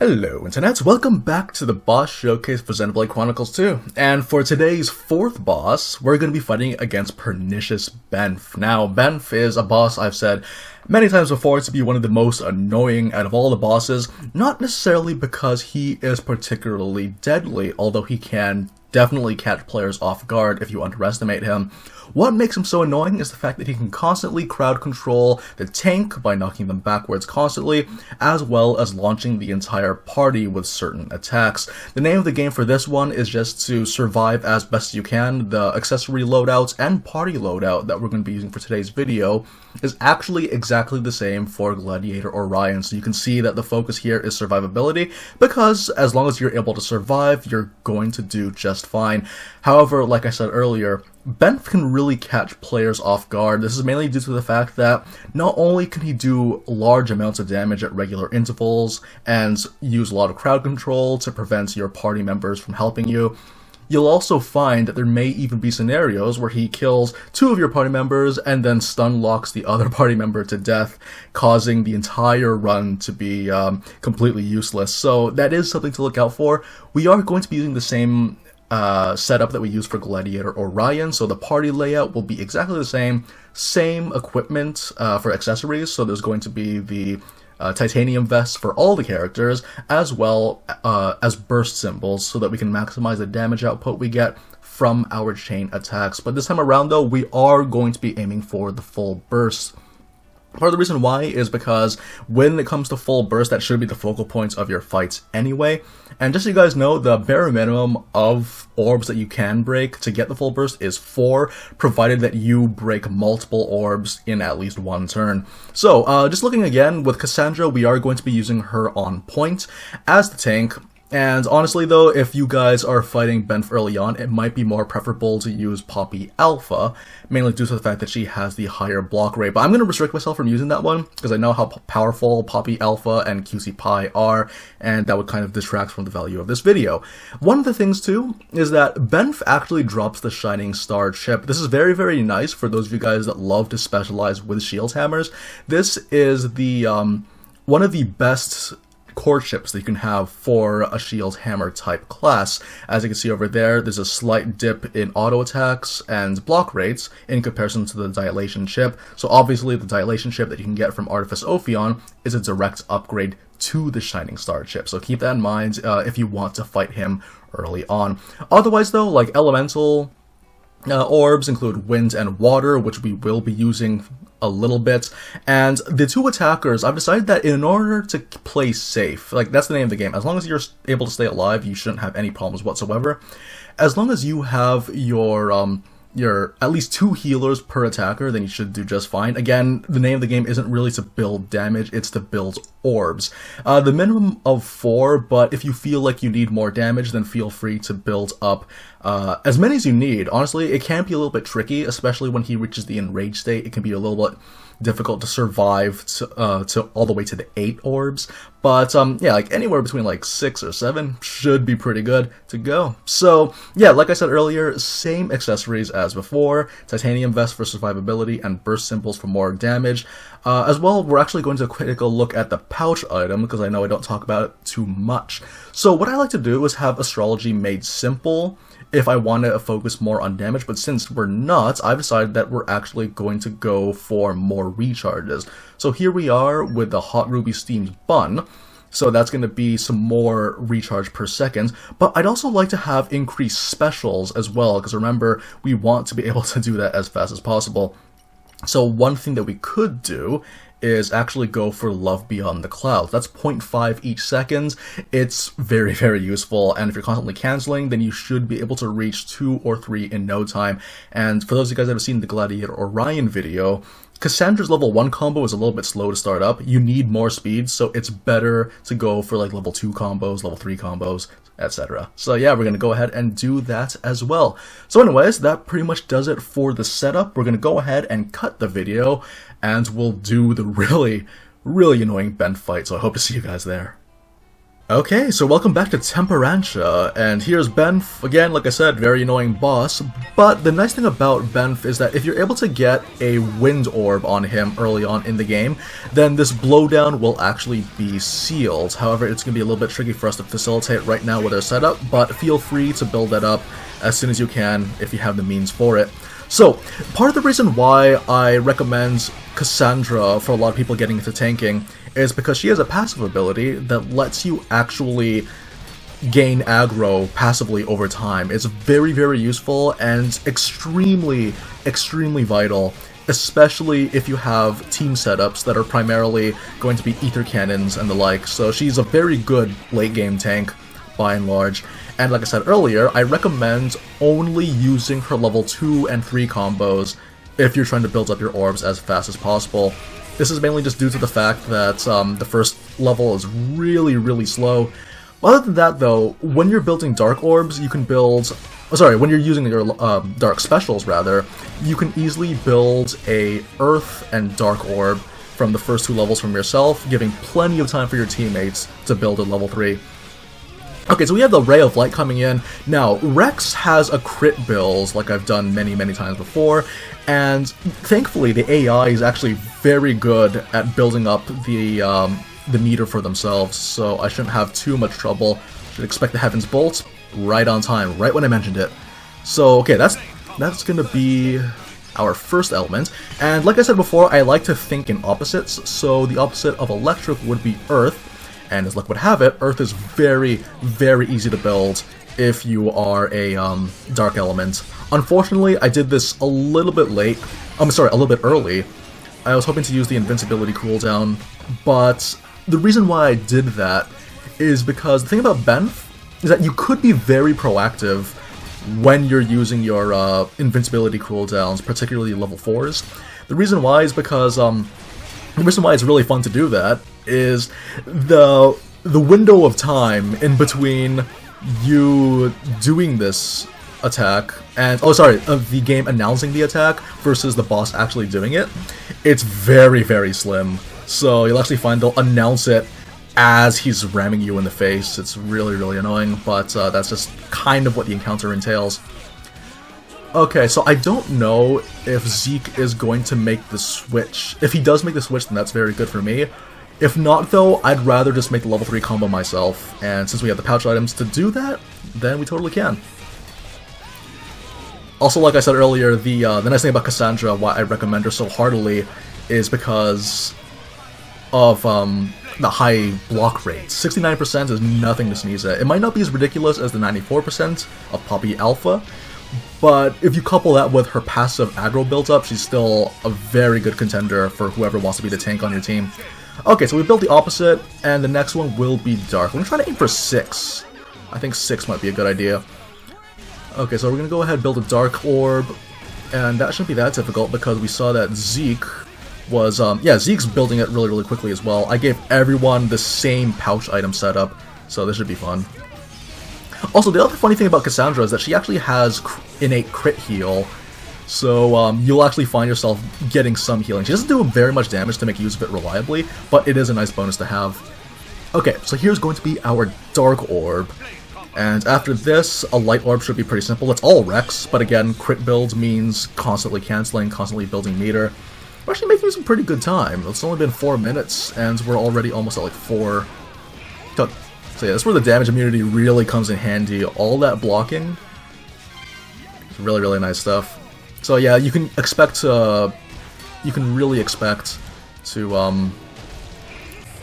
Hello Internet, welcome back to the boss showcase for Xenoblade Chronicles 2. And for today's fourth boss, we're going to be fighting against Pernicious Benf. Now, Benf is a boss I've said many times before to be one of the most annoying out of all the bosses, not necessarily because he is particularly deadly, although he can definitely catch players off guard if you underestimate him. What makes him so annoying is the fact that he can constantly crowd control the tank by knocking them backwards constantly, as well as launching the entire party with certain attacks. The name of the game for this one is just to survive as best you can. The accessory loadout and party loadout that we're going to be using for today's video is actually exactly the same for Gladiator Orion, so you can see that the focus here is survivability, because as long as you're able to survive, you're going to do just fine. However, like I said earlier, Benf can really catch players off guard. This is mainly due to the fact that not only can he do large amounts of damage at regular intervals and use a lot of crowd control to prevent your party members from helping you, you'll also find that there may even be scenarios where he kills two of your party members and then stun locks the other party member to death, causing the entire run to be completely useless. So that is something to look out for. We are going to be using the same setup that we use for Gladiator Orion, so the party layout will be exactly the same equipment for accessories. So there's going to be the titanium vests for all the characters, as well as burst symbols, so that we can maximize the damage output we get from our chain attacks. But this time around though, we are going to be aiming for the full burst. Part of the reason why is because when it comes to full burst, that should be the focal points of your fights anyway. And just so you guys know, the bare minimum of orbs that you can break to get the full burst is 4, provided that you break multiple orbs in at least one turn. So, just looking again, with Cassandra, we are going to be using her on point as the tank. And honestly though, if you guys are fighting Benf early on, it might be more preferable to use Poppy Alpha, mainly due to the fact that she has the higher block rate. But I'm going to restrict myself from using that one, because I know how powerful Poppy Alpha and QC Pi are, and that would kind of detract from the value of this video. One of the things too, is that Benf actually drops the Shining Star chip. This is very, very nice for those of you guys that love to specialize with shield hammers. This is the one of the best core chips that you can have for a shield hammer type class. As you can see over there, there's a slight dip in auto attacks and block rates in comparison to the dilation chip. So obviously the dilation chip that you can get from Artifice Ophion is a direct upgrade to the Shining Star chip. So keep that in mind if you want to fight him early on. Otherwise though, like elemental orbs include wind and water, which we will be using a little bit. And the two attackers, I've decided that in order to play safe, like that's the name of the game, as long as you're able to stay alive, you shouldn't have any problems whatsoever. As long as you have your at least 2 healers per attacker, then you should do just fine. Again, the name of the game isn't really to build damage, it's to build orbs. The minimum of 4, but if you feel like you need more damage, then feel free to build up as many as you need. Honestly, it can be a little bit tricky, especially when he reaches the enraged state. It can be a little bit difficult to survive to all the way to the 8 orbs, but yeah, like anywhere between like 6 or 7 should be pretty good to go. So yeah, like I said earlier, same accessories as before: titanium vest for survivability and burst symbols for more damage. As well, we're actually going to take a look at the pouch item, because I know I don't talk about it too much. So what I like to do is have astrology made simple if I want to focus more on damage, but since we're not, I've decided that we're actually going to go for more recharges. So here we are with the Hot Ruby Steamed Bun, so that's going to be some more recharge per second, but I'd also like to have increased specials as well, because remember, we want to be able to do that as fast as possible. So one thing that we could do is actually go for Love Beyond the Clouds. That's 0.5 each second. It's very, very useful, and if you're constantly canceling, then you should be able to reach 2 or 3 in no time. And for those of you guys that have seen the Gladiator Orion video, Cassandra's level 1 combo is a little bit slow to start up. You need more speed, so it's better to go for like level 2 combos, level 3 combos, etc. So yeah, we're going to go ahead and do that as well. So anyways, that pretty much does it for the setup. We're going to go ahead and cut the video, and we'll do the really, really annoying Benf fight, so I hope to see you guys there. Okay, so welcome back to Temperantia, and here's Benf, again, like I said, very annoying boss, but the nice thing about Benf is that if you're able to get a wind orb on him early on in the game, then this blowdown will actually be sealed. However, it's going to be a little bit tricky for us to facilitate right now with our setup, but feel free to build that up as soon as you can if you have the means for it. So, part of the reason why I recommend Cassandra for a lot of people getting into tanking is because she has a passive ability that lets you actually gain aggro passively over time. It's very, very useful and extremely, extremely vital, especially if you have team setups that are primarily going to be ether cannons and the like. So she's a very good late game tank by and large. And like I said earlier, I recommend only using her level 2 and 3 combos if you're trying to build up your orbs as fast as possible. This is mainly just due to the fact that the first level is really, really slow. Other than that, though, when you're building dark orbs, you can build... when you're using your dark specials, rather, you can easily build a earth and dark orb from the first 2 levels from yourself, giving plenty of time for your teammates to build at level 3. Okay, so we have the Ray of Light coming in. Now, Rex has a crit build, like I've done many, many times before, and thankfully the AI is actually very good at building up the meter for themselves, so I shouldn't have too much trouble. Should expect the Heaven's Bolt right on time, right when I mentioned it. So, okay, that's gonna be our first element, and like I said before, I like to think in opposites, so the opposite of electric would be earth. And as luck would have it, Earth is very, very easy to build if you are a dark element. Unfortunately, I did this a little bit late. a little bit early. I was hoping to use the invincibility cooldown, but the reason why I did that is because the thing about Benf is that you could be very proactive when you're using your invincibility cooldowns, particularly level 4s. The reason why is because the reason why it's really fun to do that is the window of time in between you doing this attack and the game announcing the attack versus the boss actually doing it. It's very, very slim. So you'll actually find they'll announce it as he's ramming you in the face. It's really, really annoying, but that's just kind of what the encounter entails. Okay, so I don't know if Zeke is going to make the switch. If he does make the switch, then that's very good for me. If not, though, I'd rather just make the level 3 combo myself, and since we have the pouch items to do that, then we totally can. Also, like I said earlier, the nice thing about Cassandra, why I recommend her so heartily, is because of the high block rate. 69% is nothing to sneeze at. It might not be as ridiculous as the 94% of Poppy Alpha, but if you couple that with her passive aggro build-up, she's still a very good contender for whoever wants to be the tank on your team. Okay, so we built the opposite, and the next one will be dark. We're going to try to aim for 6. I think 6 might be a good idea. Okay, so we're going to go ahead and build a dark orb, and that shouldn't be that difficult because we saw that Zeke was, Zeke's building it really, really quickly as well. I gave everyone the same pouch item setup, so this should be fun. Also, the other funny thing about Cassandra is that she actually has innate crit heal, so you'll actually find yourself getting some healing. She doesn't do very much damage to make use of it reliably, but it is a nice bonus to have. Okay, so here's going to be our Dark Orb, and after this, a Light Orb should be pretty simple. It's all Rex, but again, crit build means constantly canceling, constantly building meter. We're actually making some pretty good time. It's only been 4 minutes, and we're already almost at like 4... So yeah, that's where the damage immunity really comes in handy. All that blocking, it's really, really nice stuff. So yeah, you can really expect to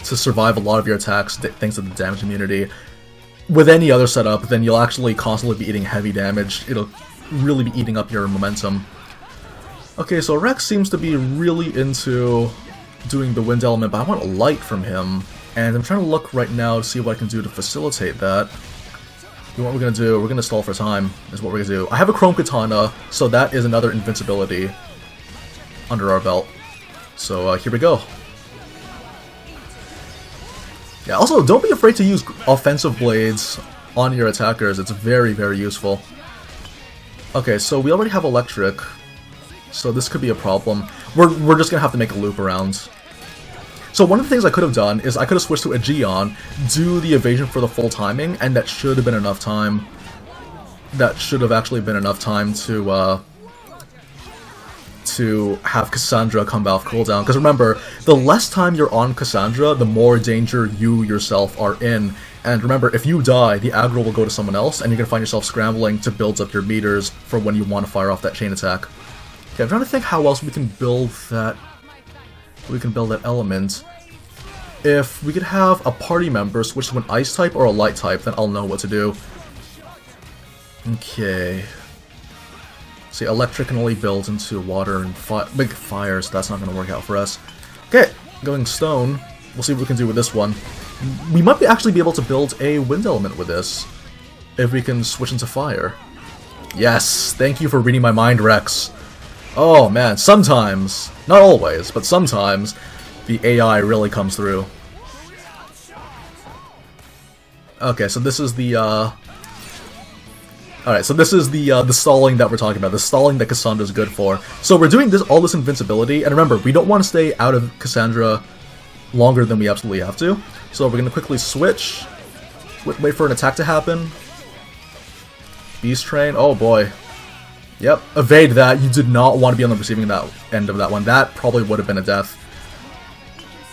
survive a lot of your attacks thanks to the damage immunity. With any other setup, then you'll actually constantly be eating heavy damage. It'll really be eating up your momentum. Okay, so Rex seems to be really into doing the wind element, but I want a light from him. And I'm trying to look right now to see what I can do to facilitate that. What we're going to do, we're going to stall for time, is what we're going to do. I have a Chrome Katana, so that is another invincibility under our belt. So here we go. Yeah, also, don't be afraid to use offensive blades on your attackers. It's very, very useful. Okay, so we already have electric, so this could be a problem. We're just going to have to make a loop around. So one of the things I could have done is I could have switched to a Geon, do the evasion for the full timing, and that should have been enough time. That should have actually been enough time to have Cassandra come off cooldown. Because remember, the less time you're on Cassandra, the more danger you yourself are in. And remember, if you die, the aggro will go to someone else, and you're going to find yourself scrambling to build up your meters for when you want to fire off that chain attack. Okay, I'm trying to think how else we can build that. We can build that element. If we could have a party member switch to an ice type or a light type, then I'll know what to do. Okay. See, electric can only build into water and big fire, so that's not going to work out for us. Okay, going stone. We'll see what we can do with this one. We might actually be able to build a wind element with this, if we can switch into fire. Yes, thank you for reading my mind, Rex. Oh man, sometimes, not always, but sometimes, the AI really comes through. Okay, so this is the, Alright, so this is the stalling that we're talking about, the stalling that Cassandra's good for. So we're doing all this invincibility, and remember, we don't want to stay out of Cassandra longer than we absolutely have to. So we're going to quickly switch, wait for an attack to happen. Beast Train, oh boy. Yep, evade that. You did not want to be on the receiving end of that one. That probably would have been a death.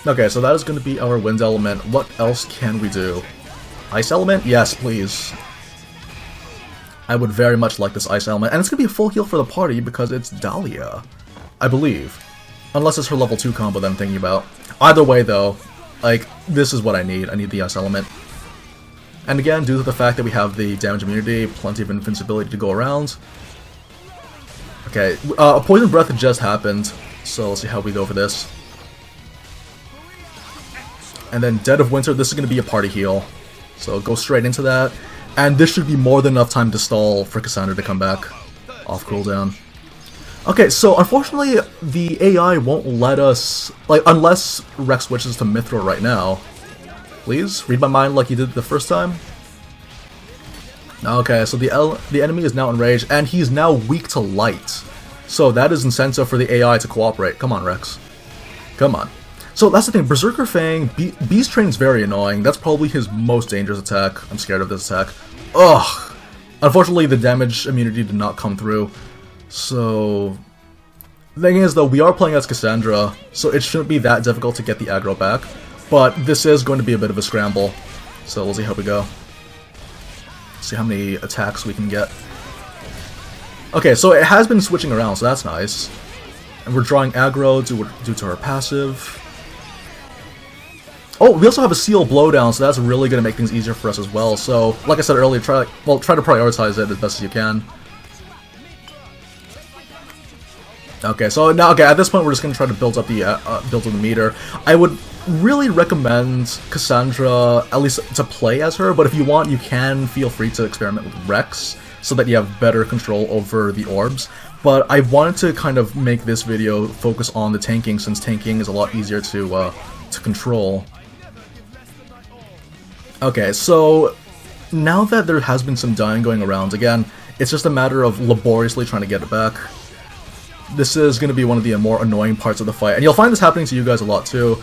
Okay, so that is going to be our wind element. What else can we do? Ice element? Yes, please. I would very much like this ice element. And it's going to be a full heal for the party because it's Dahlia, I believe. Unless it's her level 2 combo that I'm thinking about. Either way, though, like, this is what I need. I need the ice element. And again, due to the fact that we have the damage immunity, plenty of invincibility to go around. Okay, a Poison Breath just happened, so let's see how we go for this. And then Dead of Winter, this is going to be a party heal. So go straight into that. And this should be more than enough time to stall for Cassandra to come back off cooldown. Okay, so unfortunately, the AI won't let us, like, unless Rex switches to Mithril right now. Please, read my mind like you did the first time. Okay, so the enemy is now enraged, and he's now weak to light. So that is incentive for the AI to cooperate. Come on, Rex. Come on. So that's the thing, Berserker Fang, Beast Train's very annoying. That's probably his most dangerous attack. I'm scared of this attack. Ugh! Unfortunately, the damage immunity did not come through. So, the thing is though, we are playing as Cassandra, so it shouldn't be that difficult to get the aggro back. But this is going to be a bit of a scramble. So we'll see how we go. See how many attacks we can get. Okay, so it has been switching around, so that's nice. And we're drawing aggro due to her passive. Oh, we also have a seal blowdown, so that's really going to make things easier for us as well. So, like I said earlier, try to prioritize it as best as you can. Okay, so now, at this point, we're just going to try to build up the meter. I would really recommend Cassandra, at least to play as her, but if you want, you can feel free to experiment with Rex, so that you have better control over the orbs. But I wanted to kind of make this video focus on the tanking, since tanking is a lot easier to control. Okay, so now that there has been some dying going around, again, it's just a matter of laboriously trying to get it back. This is going to be one of the more annoying parts of the fight, and you'll find this happening to you guys a lot too.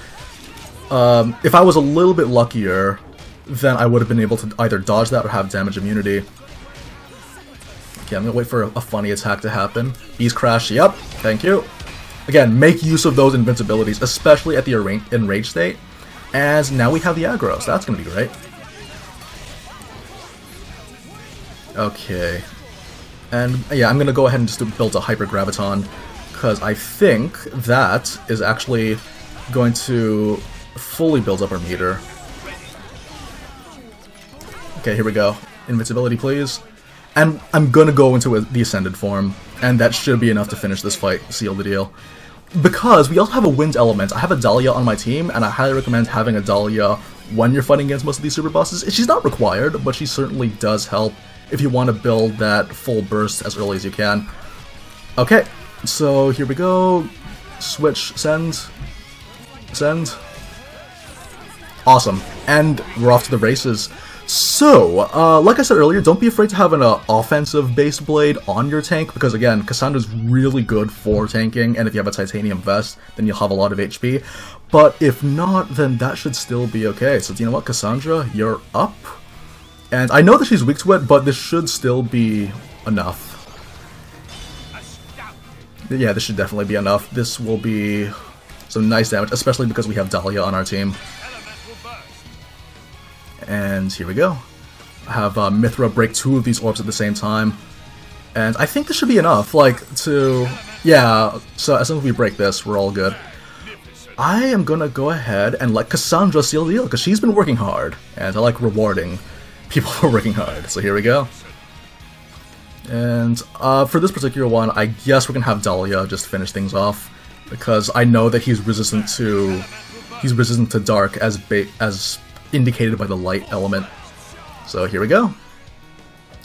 If I was a little bit luckier, then I would have been able to either dodge that or have damage immunity. Okay, I'm going to wait for a funny attack to happen. Beast Crash, yep, thank you. Again, make use of those invincibilities, especially at the enraged state. And now we have the aggro, so that's going to be great. Okay. And yeah, I'm going to go ahead and just build a Hyper Graviton, because I think that is actually going to fully build up our meter. Okay, here we go. Invincibility, please. And I'm going to go into the Ascended form, and that should be enough to finish this fight, seal the deal. Because we also have a wind element. I have a Dahlia on my team, and I highly recommend having a Dahlia when you're fighting against most of these super bosses. She's not required, but she certainly does help if you want to build that full burst as early as you can. Okay, so here we go. Switch, send. Awesome, and we're off to the races. So, like I said earlier, don't be afraid to have an offensive base blade on your tank, because again, Cassandra's really good for tanking, and if you have a titanium vest, then you'll have a lot of HP. but if not, then that should still be okay. So you know what, Cassandra, you're up. And I know that she's weak to it, but this should still be enough. Yeah, this should definitely be enough. This will be some nice damage, especially because we have Dahlia on our team. And here we go. I have Mithra break 2 of these orbs at the same time. And I think this should be enough, like, to... Yeah, so as soon as we break this, we're all good. I am gonna go ahead and let Cassandra seal the deal, because she's been working hard. And I like rewarding people for working hard. So here we go. And for this particular one, I guess we're gonna have Dahlia just finish things off, because I know that he's resistant to dark as indicated by the light element. So here we go.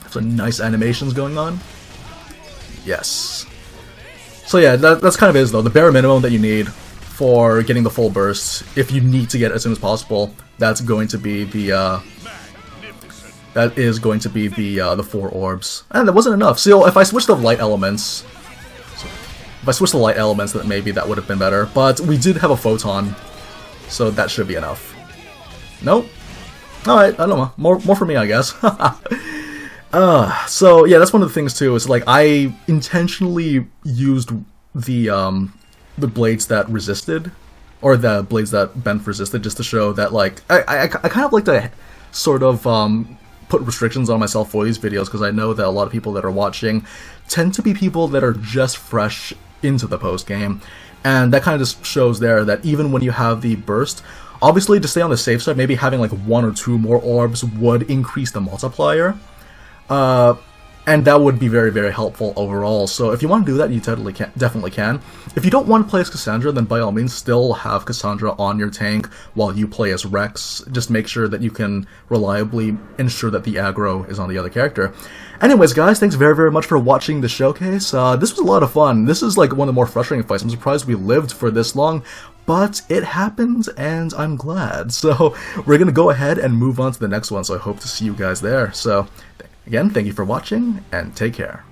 Some nice animations going on. Yes. So yeah, that's kind of is though the bare minimum that you need for getting the full burst. If you need to get it as soon as possible, that's going to be the the 4 orbs. And that wasn't enough. So if I switched the light elements, then maybe that would have been better. But we did have a photon, so that should be enough. Nope. Alright, I don't know. More for me, I guess. So yeah, that's one of the things too, is like I intentionally used the blades that resisted, or the blades that Benf resisted, just to show that like I kind of like to sort of put restrictions on myself for these videos, because I know that a lot of people that are watching tend to be people that are just fresh into the post game, and that kind of just shows there that even when you have the burst, obviously to stay on the safe side, maybe having like 1 or 2 more orbs would increase the multiplier. And that would be very, very helpful overall. So if you want to do that, you definitely can. If you don't want to play as Cassandra, then by all means still have Cassandra on your tank while you play as Rex. Just make sure that you can reliably ensure that the aggro is on the other character. Anyways, guys, thanks very, very much for watching the showcase. This was a lot of fun. This is like one of the more frustrating fights. I'm surprised we lived for this long, but it happened, and I'm glad. So we're going to go ahead and move on to the next one, so I hope to see you guys there. So again, thank you for watching, and take care.